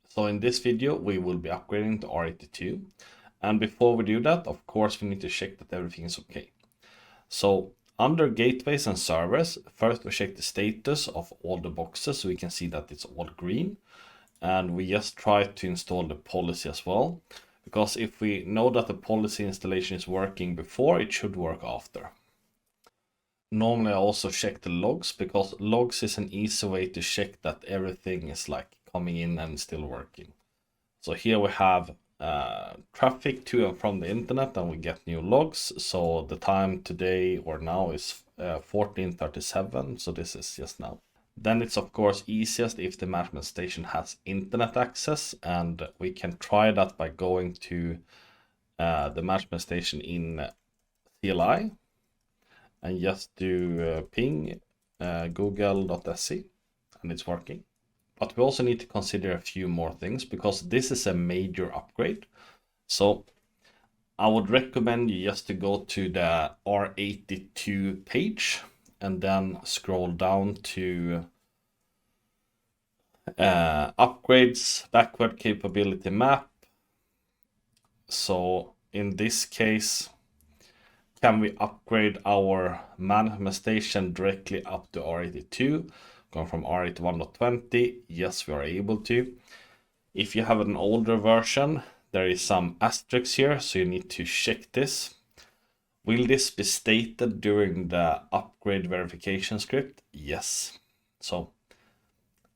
So in this video, we will be upgrading to R82. And before we do that, of course, we need to check that everything is okay. So under gateways and servers, first we check the status of all the boxes so we can see that it's all green. And we just try to install the policy as well, because if we know that the policy installation is working before, it should work after. Normally I also check the logs, because logs is an easy way to check that everything is like coming in and still working. So here we have traffic to and from the internet, and we get new logs. So the time today or now is 14:37, so this is just now. Then it's of course easiest if the management station has internet access, and we can try that by going to the management station in CLI and just do ping google.se, and it's working. But we also need to consider a few more things, because this is a major upgrade. So I would recommend you just to go to the R82 page and then scroll down to upgrades, backward capability map. So in this case, can we upgrade our management station directly up to R82? Going from R81.20, yes, we are able to. If you have an older version, there is some asterisks here, so you need to check this. Will this be stated during the upgrade verification script? Yes. So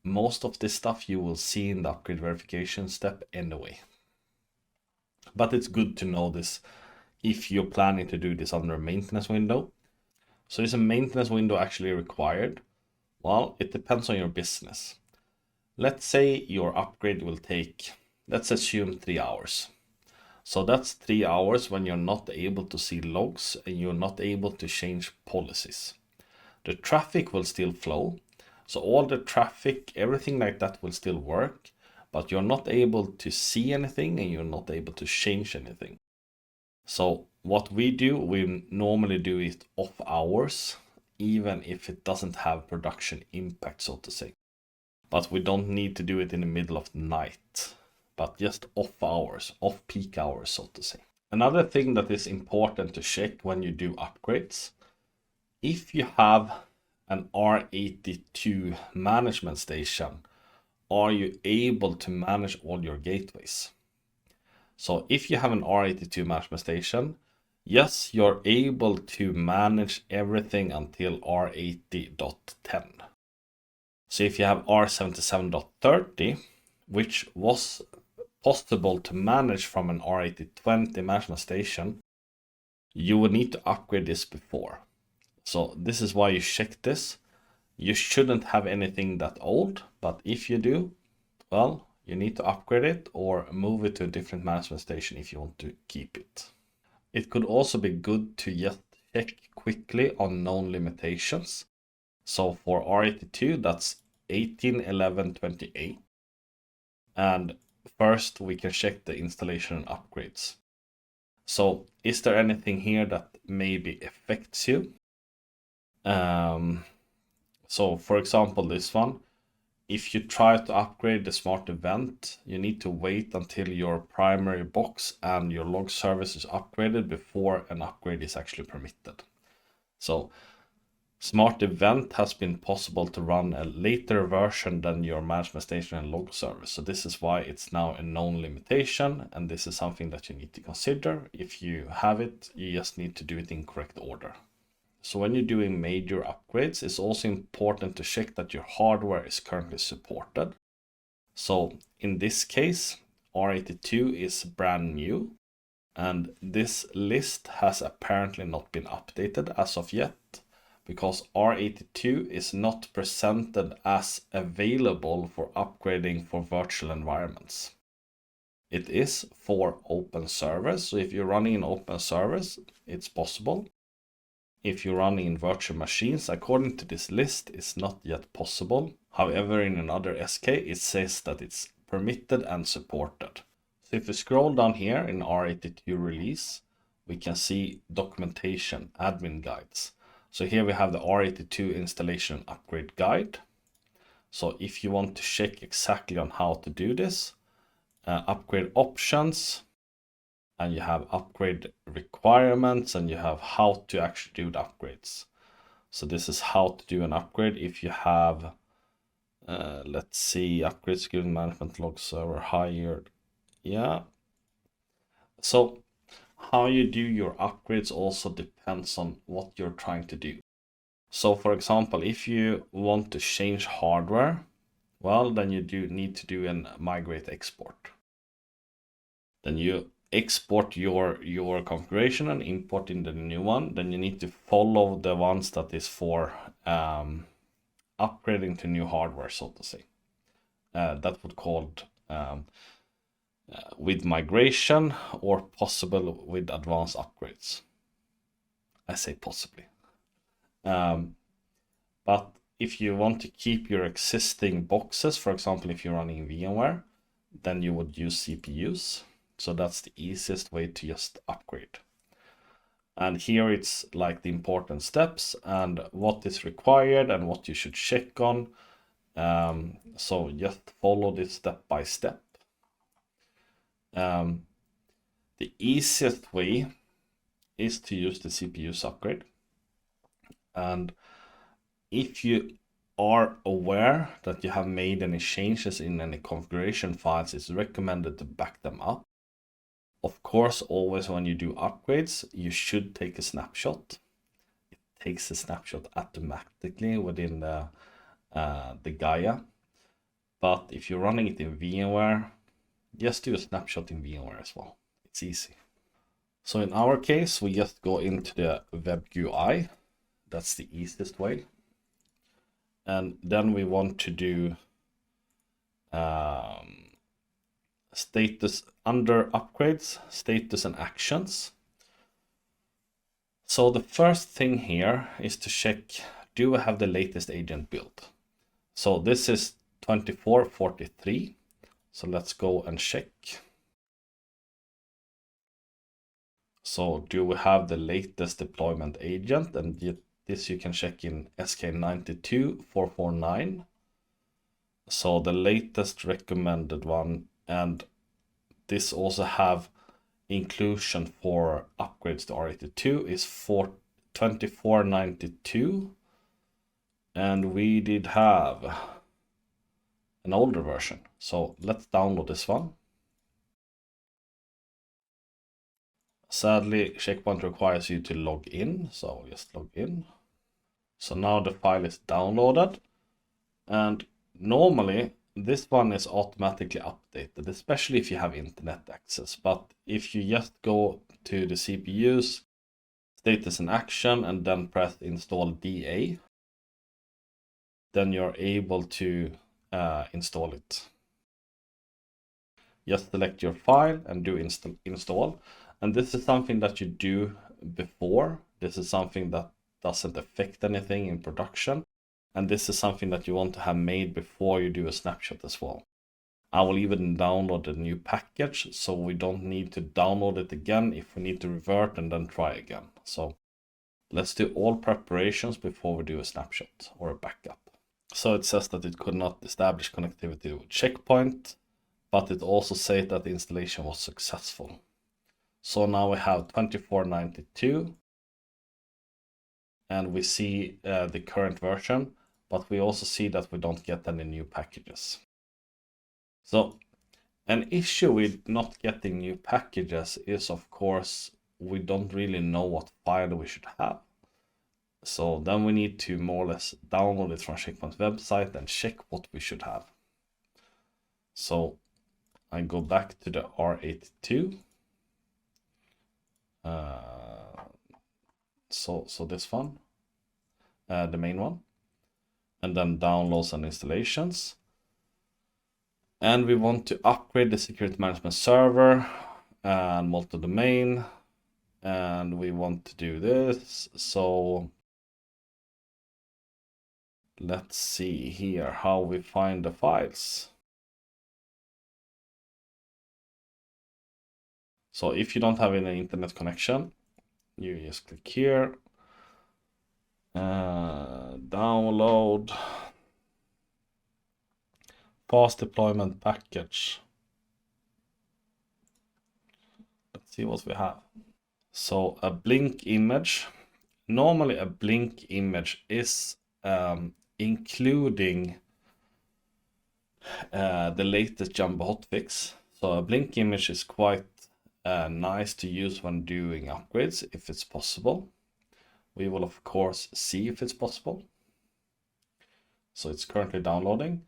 most of this stuff you will see in the upgrade verification step anyway. But it's good to know this if you're planning to do this under a maintenance window. So is a maintenance window actually required? Well, it depends on your business. Let's say your upgrade will take, let's assume 3 hours. So that's 3 hours when you're not able to see logs and you're not able to change policies. The traffic will still flow. So all the traffic, everything like that will still work, but you're not able to see anything and you're not able to change anything. So what we do, we normally do it off hours, even if it doesn't have production impact, so to say. But we don't need to do it in the middle of the night, but just off hours, off peak hours, so to say. Another thing that is important to check when you do upgrades, if you have an R82 management station, are you able to manage all your gateways? So if you have an R82 management station, yes, you're able to manage everything until R80.10. So if you have R77.30, which was possible to manage from an R8020 management station, you would need to upgrade this before. So this is why you check this. You shouldn't have anything that old, but if you do, well, you need to upgrade it or move it to a different management station if you want to keep it. It could also be good to just check quickly on known limitations. So for R82, that's 18.11.28. And first we can check the installation and upgrades. So is there anything here that maybe affects you? So for example, this one, if you try to upgrade the smart event, you need to wait until your primary box and your log service is upgraded before an upgrade is actually permitted. So smart event has been possible to run a later version than your management station and log service. So this is why it's now a known limitation, and this is something that you need to consider. If you have it, you just need to do it in correct order. So when you're doing major upgrades, it's also important to check that your hardware is currently supported. So in this case, R82 is brand new, and this list has apparently not been updated as of yet, because R82 is not presented as available for upgrading for virtual environments. It is for open servers, so if you're running in open servers, it's possible. If you're running in virtual machines, according to this list, it's not yet possible. However, in another SK, it says that it's permitted and supported. So if we scroll down here in R82 release, we can see documentation, admin guides. So here we have the R82 installation upgrade guide. So if you want to check exactly on how to do this, upgrade options, and you have upgrade requirements, and you have how to actually do the upgrades. So this is how to do an upgrade if you have, let's see, upgrade security management log server hired. Yeah. So how you do your upgrades also depends on what you're trying to do. So for example, if you want to change hardware, well, then you do need to do an migrate export. Then you export your configuration and import in the new one. Then you need to follow the ones that is for upgrading to new hardware, so to say. That would called with migration, or possible with advanced upgrades. I say possibly. But if you want to keep your existing boxes, for example, if you're running VMware, then you would use CPUs. So that's the easiest way to just upgrade. And here it's like the important steps and what is required and what you should check on. So just follow this step by step. The easiest way is to use the CPUs upgrade. And if you are aware that you have made any changes in any configuration files, it's recommended to back them up. Of course, always when you do upgrades, you should take a snapshot. It takes a snapshot automatically within the Gaia. But if you're running it in VMware, just do a snapshot in VMware as well. It's easy. So in our case, we just go into the web GUI. That's the easiest way. And then we want to do status under upgrades, status and actions. So the first thing here is to check, do I have the latest agent built? So this is 2443. So let's go and check. So do we have the latest deployment agent? And this you can check in SK92449. So the latest recommended one, and this also have inclusion for upgrades to R82 is 2492, and we did have an older version. So let's download this one. Sadly, Checkpoint requires you to log in, so just log in. So now the file is downloaded, and normally this one is automatically updated, especially if you have internet access. But if you just go to the CPUs, status and action, and then press install DA, then you're able to install it. Just select your file and do install. And this is something that you do before. This is something that doesn't affect anything in production. And this is something that you want to have made before you do a snapshot as well. I will even download a new package, so we don't need to download it again if we need to revert and then try again. So let's do all preparations before we do a snapshot or a backup. So it says that it could not establish connectivity with Checkpoint, but it also says that the installation was successful. So now we have 2492, and we see the current version, but we also see that we don't get any new packages. So an issue with not getting new packages is, of course, we don't really know what file we should have. So then we need to more or less download it from Checkpoint's website and check what we should have. So I go back to the R82. So this one, the main one, and then downloads and installations. And we want to upgrade the security management server and multi-domain, and we want to do this. So let's see here how we find the files. So if you don't have any internet connection, you just click here, download fast deployment package. see what we have. So a blink image. Normally a blink image is including the latest Jumbo hotfix. So a blink image is quite nice to use when doing upgrades if it's possible. We will of course see if it's possible. So it's currently downloading.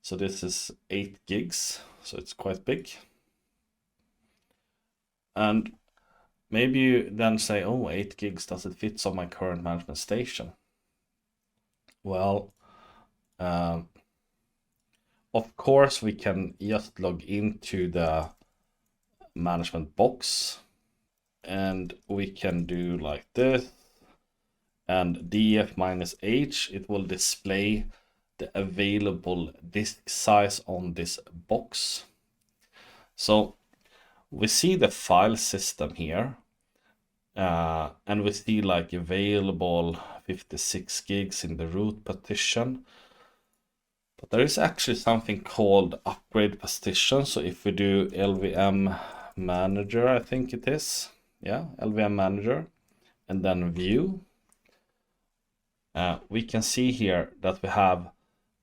So this is 8 gigs, so it's quite big. And maybe you then say, oh, 8 gigs, does it fit on my current management station? Well, of course we can just log into the management box and we can do like this, and df-h, it will display the available disk size on this box. So we see the file system here, and we see like available 56 gigs in the root partition. But there is actually something called upgrade partition. So if we do LVM manager, I think it is. Yeah, LVM manager, and then view. We can see here that we have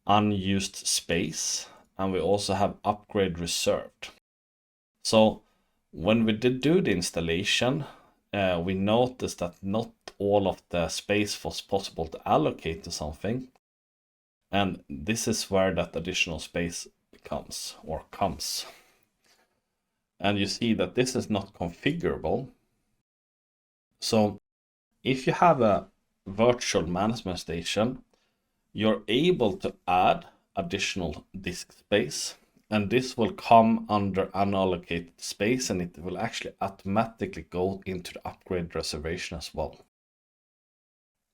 unused space, and we also have upgrade reserved. So when we did do the installation, we noticed that not all of the space was possible to allocate to something. And this is where that additional space comes. And you see that this is not configurable. So if you have a virtual management station, you're able to add additional disk space, and this will come under unallocated space, and it will actually automatically go into the upgrade reservation as well.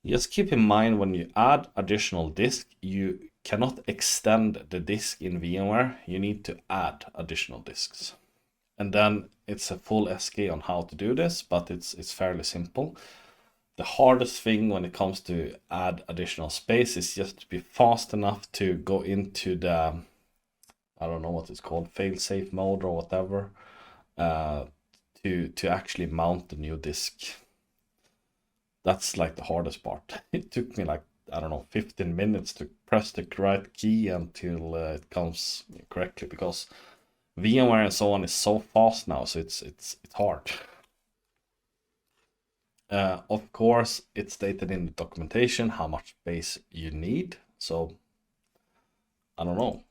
Just keep in mind, when you add additional disk, you cannot extend the disk in VMware. You need to add additional disks. And then it's a full SK on how to do this, but it's fairly simple. The hardest thing when it comes to add additional space is just to be fast enough to go into the, I don't know what it's called, fail-safe mode or whatever, to actually mount the new disk. That's like the hardest part. It took me like, I don't know, 15 minutes to press the right key until it comes correctly, because VMware and so on is so fast now, so it's hard. Of course, it's stated in the documentation how much space you need. So I don't know.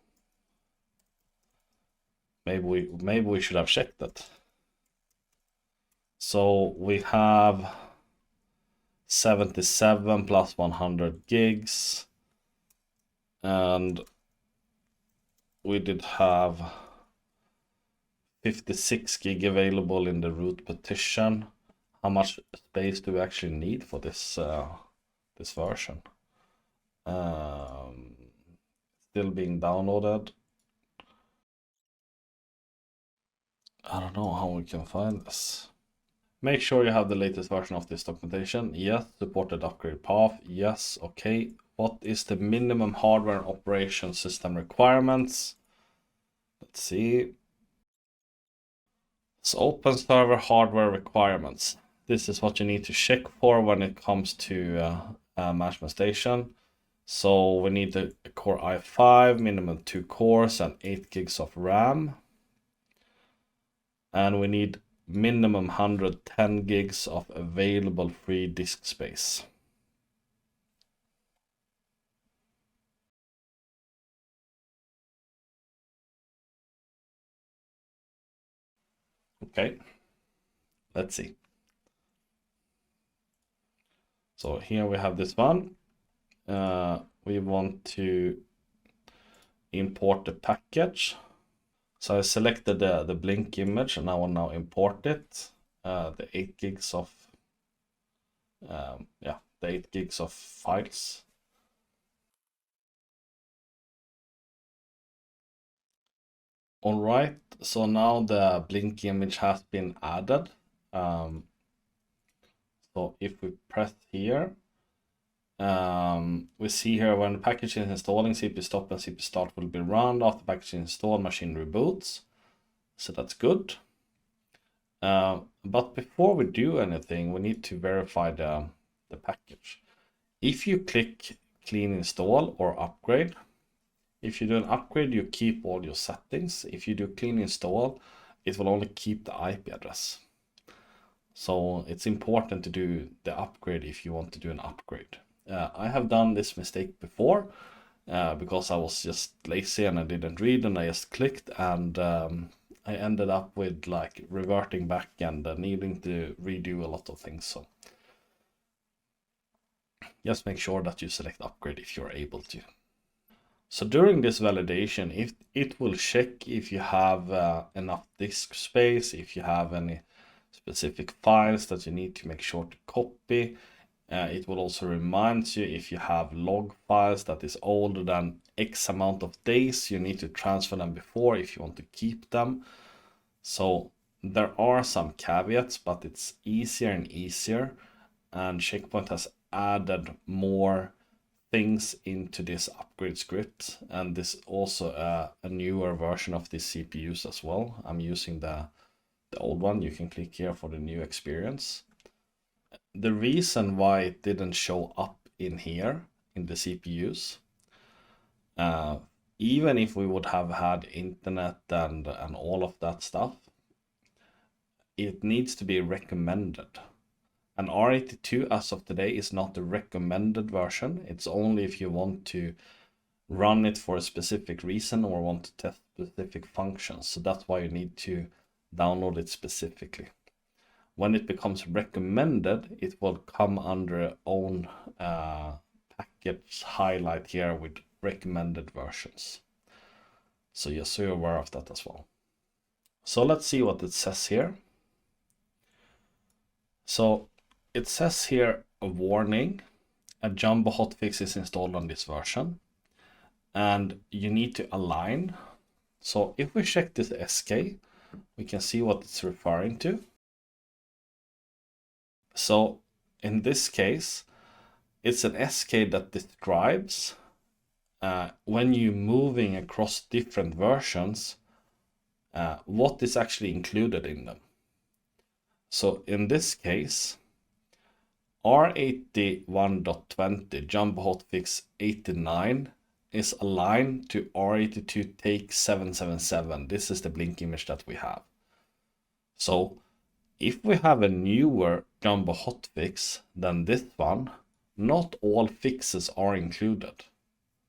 Maybe we should have checked that. So we have 77 plus 100 gigs, and we did have 56 gig available in the root partition. How much space do we actually need for this this version? Still being downloaded. I don't know how we can find this. Make sure you have the latest version of this documentation. Yes, supported upgrade path. Yes, okay. What is the minimum hardware and operation system requirements? Let's see. So open server hardware requirements. This is what you need to check for when it comes to management station. So we need a Core i5, minimum 2 cores and 8 gigs of RAM. And we need minimum 110 gigs of available free disk space. Okay, let's see. So here we have this one. We want to import the package. So I selected the blink image, and I will now import it. The 8 gigs of the 8 gigs of files. All right, so now the blink image has been added. So if we press here, we see here when the package is installing, cp stop and cp start will be run after package is installed, machine reboots. So that's good. But before we do anything, we need to verify the package. If you click clean install or upgrade, if you do an upgrade, you keep all your settings. If you do clean install, it will only keep the IP address. So it's important to do the upgrade if you want to do an upgrade. I have done this mistake before because I was just lazy and I didn't read and I just clicked, and I ended up with like reverting back and needing to redo a lot of things. So just make sure that you select upgrade if you're able to. So during this validation, if it will check if you have enough disk space, if you have any specific files that you need to make sure to copy. It will also remind you if you have log files that is older than X amount of days, you need to transfer them before if you want to keep them. So there are some caveats, but it's easier and easier. And Checkpoint has added more things into this upgrade script. And this also a newer version of these CPUs as well. I'm using the old one. You can click here for the new experience. The reason why it didn't show up in here in the CPUs, even if we would have had internet and all of that stuff, it needs to be recommended. And R82 as of today is not the recommended version. It's only if you want to run it for a specific reason or want to test specific functions. So that's why you need to download it specifically. When it becomes recommended, it will come under own package highlight here with recommended versions. So just so you're aware of that as well. So let's see what it says here. So it says here a warning, a jumbo hotfix is installed on this version, and you need to align. So if we check this SK, we can see what it's referring to. So in this case, it's an SK that describes when you're moving across different versions, what is actually included in them. So in this case, R81.20 Jumbo Hotfix 89 is aligned to R82 Take 777. This is the blink image that we have. So if we have a newer Jumbo hotfix than this one, not all fixes are included.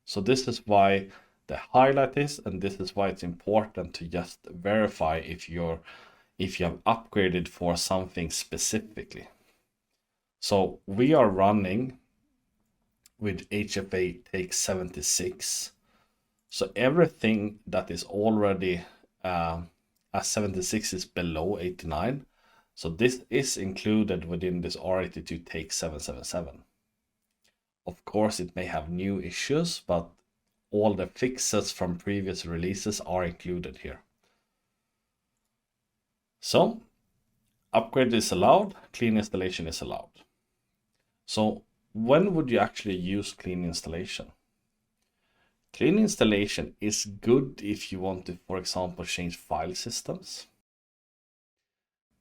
So this is why the highlight is, and this is why it's important to just verify if you have upgraded for something specifically. So we are running with HFA Take 76. So everything that is already as 76 is below 89. So this is included within this R82 Take 777. Of course, it may have new issues, but all the fixes from previous releases are included here. So upgrade is allowed, clean installation is allowed. So when would you actually use clean installation? Clean installation is good if you want to, for example, change file systems,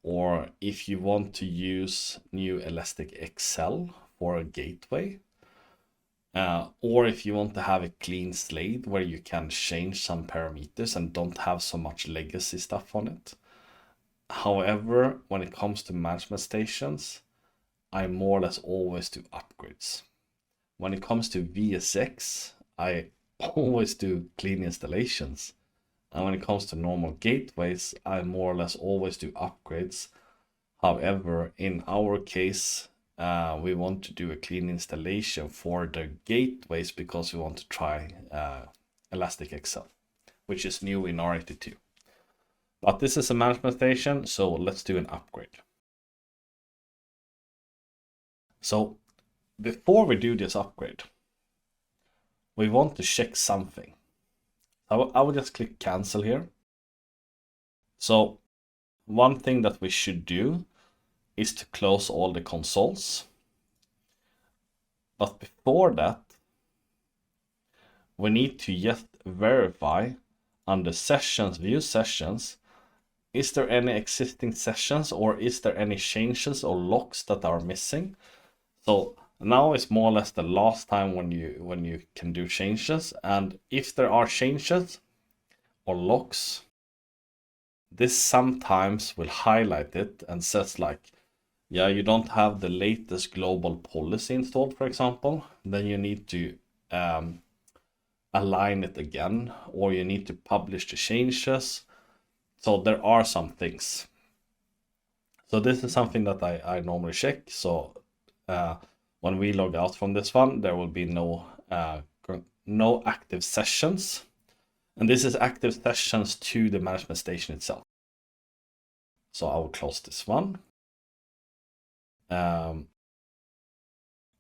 or if you want to use new Elastic XL for a gateway, or if you want to have a clean slate where you can change some parameters and don't have so much legacy stuff on it. However, when it comes to management stations, I more or less always do upgrades. When it comes to VSX, I always do clean installations. And when it comes to normal gateways, I more or less always do upgrades. However, in our case, we want to do a clean installation for the gateways because we want to try Elastic XL, which is new in R82. But this is a management station, so let's do an upgrade. So before we do this upgrade, we want to check something. I will just click cancel here. So one thing that we should do is to close all the consoles. But before that, we need to just verify under sessions, view sessions, is there any existing sessions, or is there any changes or locks that are missing? So now is more or less the last time when you can do changes, and if there are changes or locks, this sometimes will highlight it and says like, yeah, you don't have the latest global policy installed, for example. Then you need to align it again, or you need to publish the changes. So there are some things. So this is something that I normally check. So when we log out from this one, there will be no active sessions. And this is active sessions to the management station itself. So I will close this one. Are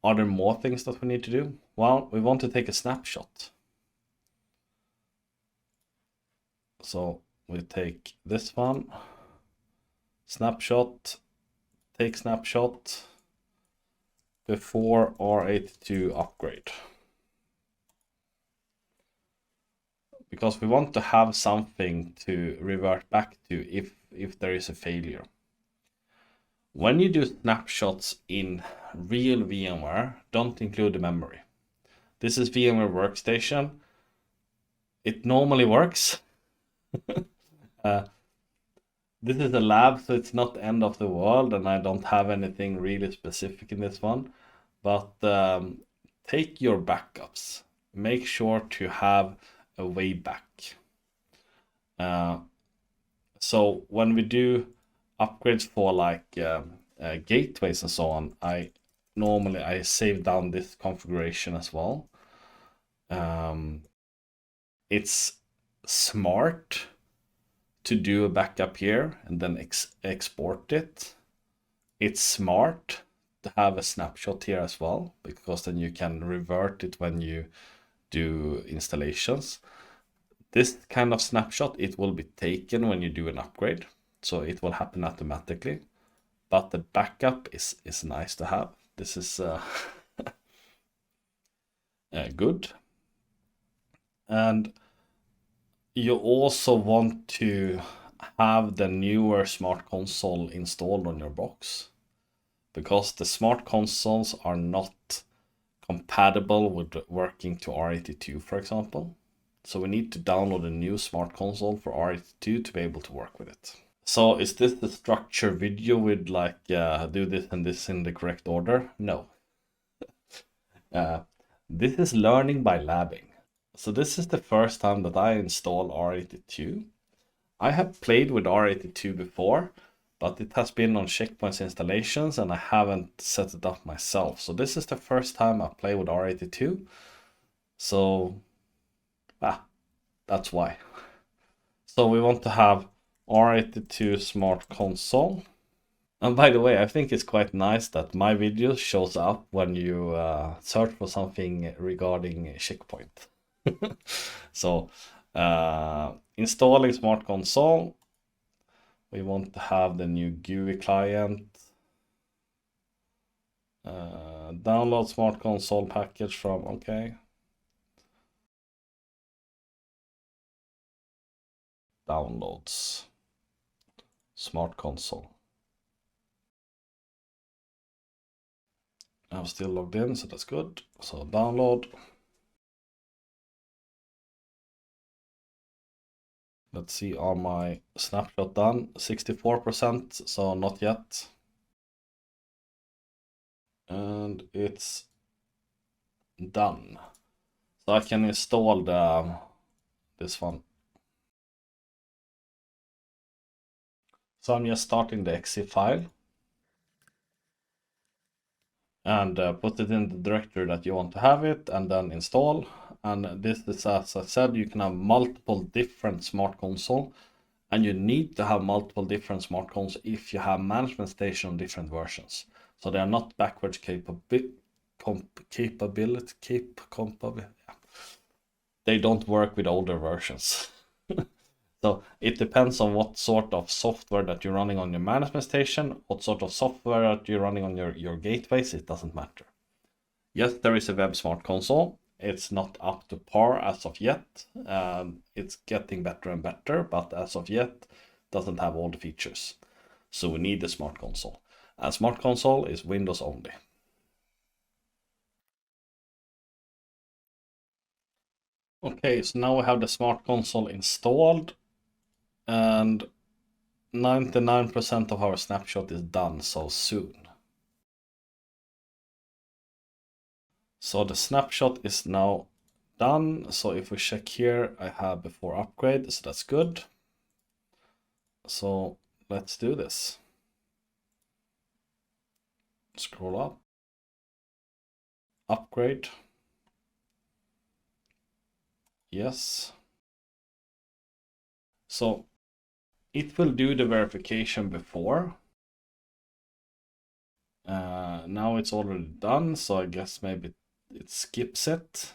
there more things that we need to do? Well, we want to take a snapshot. So we take this one, snapshot, take snapshot before R82 upgrade. Because we want to have something to revert back to if there is a failure. When you do snapshots in real VMware, don't include the memory. This is VMware Workstation. It normally works. This is a lab, so it's not the end of the world, and I don't have anything really specific in this one. But take your backups. Make sure to have a way back. So when we do upgrades for like gateways and so on, I save down this configuration as well. It's smart to do a backup here and then export it. It's smart to have a snapshot here as well, because then you can revert it when you do installations. This kind of snapshot, it will be taken when you do an upgrade, so it will happen automatically. But the backup is nice to have. This is good. And you also want to have the newer smart console installed on your box, because the smart consoles are not compatible with working to R82, for example. So we need to download a new smart console for R82 to be able to work with it. So is this the structure video with like do this and this in the correct order? No. This is learning by labbing. So this is the first time that I install R82. I have played with R82 before, but it has been on Checkpoint's installations and I haven't set it up myself. So this is the first time I play with R82. So that's why. So we want to have R82 Smart Console. And by the way, I think it's quite nice that my video shows up when you search for something regarding Checkpoint. So installing Smart Console. We want to have the new GUI client. Download Smart Console package from, okay. Downloads Smart Console. I'm still logged in, so that's good. So download. Let's see, are my snapshot done? 64%, so not yet. And it's done. So I can install this one. So I'm just starting the exe file and put it in the directory that you want to have it, and then install. And this is, as I said, you can have multiple different smart console, and you need to have multiple different smart consoles if you have management station on different versions. So they are not backwards capability. They don't work with older versions. So it depends on what sort of software that you're running on your management station, what sort of software that you're running on your gateways, it doesn't matter. Yes, there is a web smart console. It's not up to par as of yet. It's getting better and better, but as of yet, doesn't have all the features. So we need the Smart Console. And Smart Console is Windows only. Okay, so now we have the Smart Console installed, and 99% of our snapshot is done so soon. So the snapshot is now done. So if we check here, I have before upgrade, so that's good. So let's do this. Scroll up. Upgrade. Yes. So it will do the verification before. Now it's already done, so I guess maybe it skips it.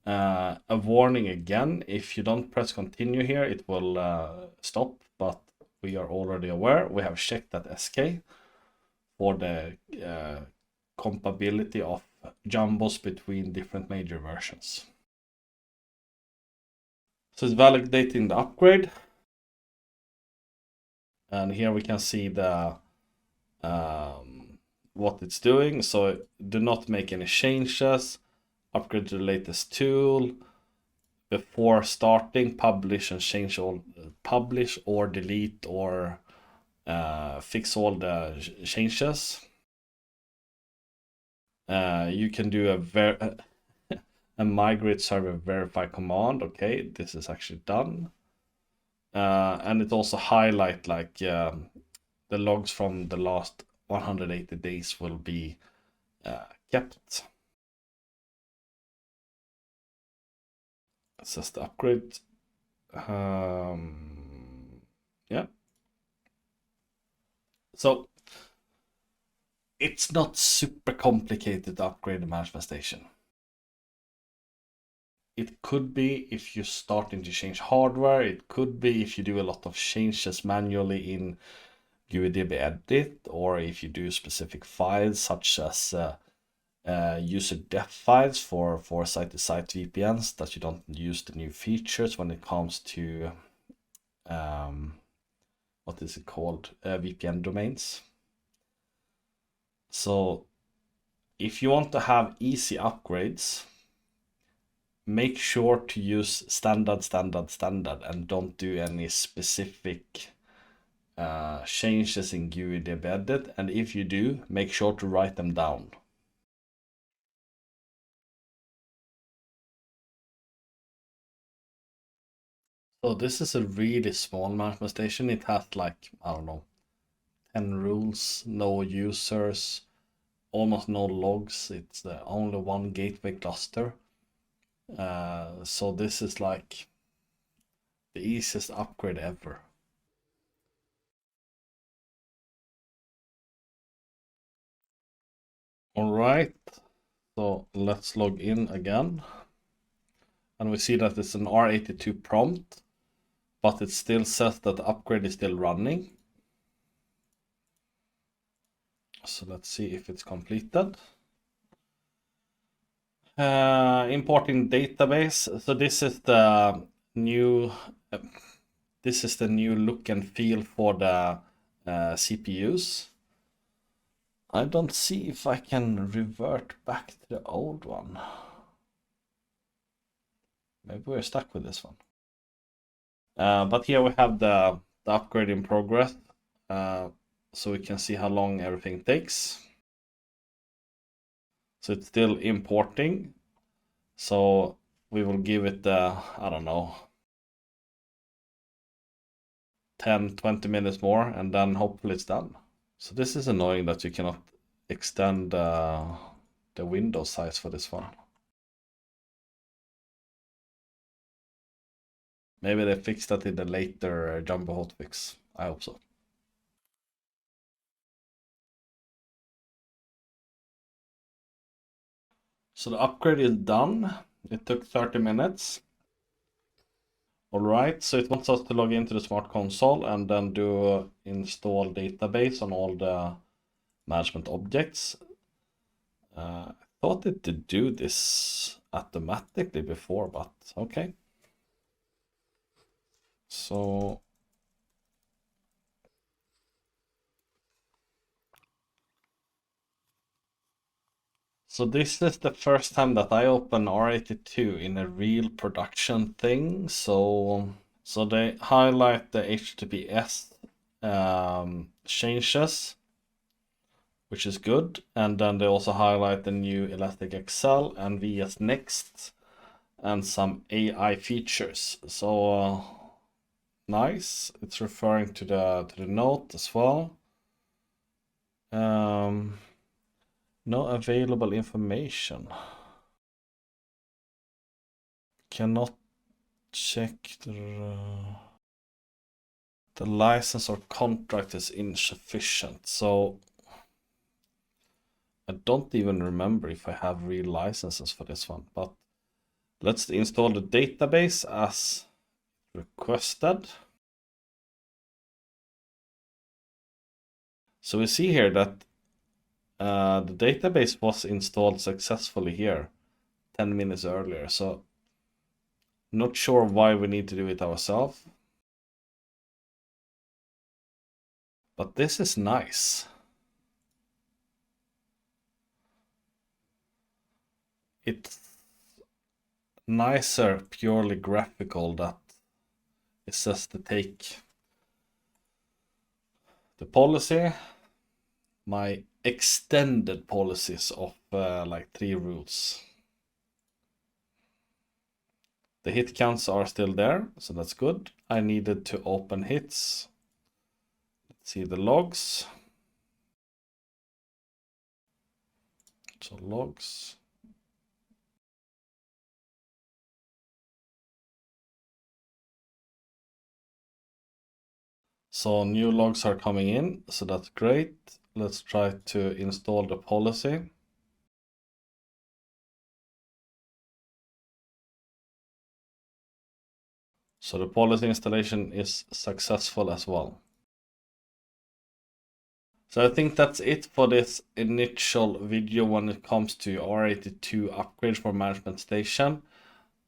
A warning again, if you don't press continue here, it will stop, but we are already aware. We have checked that SK for the compatibility of jumbos between different major versions. So it's validating the upgrade. And here we can see the what it's doing. So do not make any changes. Upgrade to the latest tool. Before starting, publish and change all. Publish or delete or fix all the changes. You can do a migrate server verify command. Okay, this is actually done. And it also highlight like the logs from the last 180 days will be kept. It says the upgrade. Yeah. So it's not super complicated to upgrade the management station. It could be if you're starting to change hardware. It could be if you do a lot of changes manually in GUIDB edit, or if you do specific files such as user def files for site-to-site VPNs that you don't use the new features when it comes to what is it called, VPN domains. So if you want to have easy upgrades, make sure to use standard and don't do any specific changes in GUIDB edit, and if you do, make sure to write them down. So this is a really small management station. It has like, I don't know, 10 rules, no users, almost no logs. It's only one gateway cluster. So this is like the easiest upgrade ever. All right, so let's log in again. And we see that it's an R82 prompt, but it still says that the upgrade is still running. So let's see if it's completed. Importing database. So this is the new look and feel for the CPUs. I don't see if I can revert back to the old one. Maybe we're stuck with this one. But here we have the upgrade in progress. So we can see how long everything takes. So it's still importing. So we will give it, I don't know, 10-20 minutes more, and then hopefully it's done. So this is annoying that you cannot extend the window size for this one. Maybe they fixed that in the later Jumbo hotfix. I hope so. So the upgrade is done. It took 30 minutes. All right, so it wants us to log into the Smart Console and then do install database on all the management objects. I thought it did do this automatically before, but okay. So So this is the first time that I open R82 in a real production thing. So they highlight the HTTPS changes, which is good. And then they also highlight the new ElasticXL and VS Next and some AI features. So nice. It's referring to the note as well. No available information. Cannot check the license or contract is insufficient. So I don't even remember if I have real licenses for this one, but let's install the database as requested. So we see here that the database was installed successfully here 10 minutes earlier. So not sure why we need to do it ourselves. But this is nice. It's nicer, purely graphical, that it says to take the policy, my extended policies of like 3 rules. The hit counts are still there, so that's good. I needed to open hits. Let's see the logs. So logs. So new logs are coming in, so that's great. Let's try to install the policy. So the policy installation is successful as well. So I think that's it for this initial video when it comes to R82 upgrade for management station.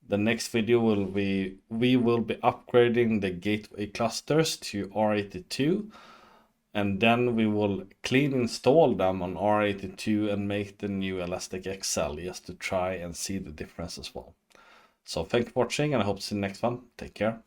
The next video we will be upgrading the gateway clusters to R82, and then we will clean install them on R82 and make the new ElasticXL just to try and see the difference as well. So thank you for watching, and I hope to see you next one. Take care.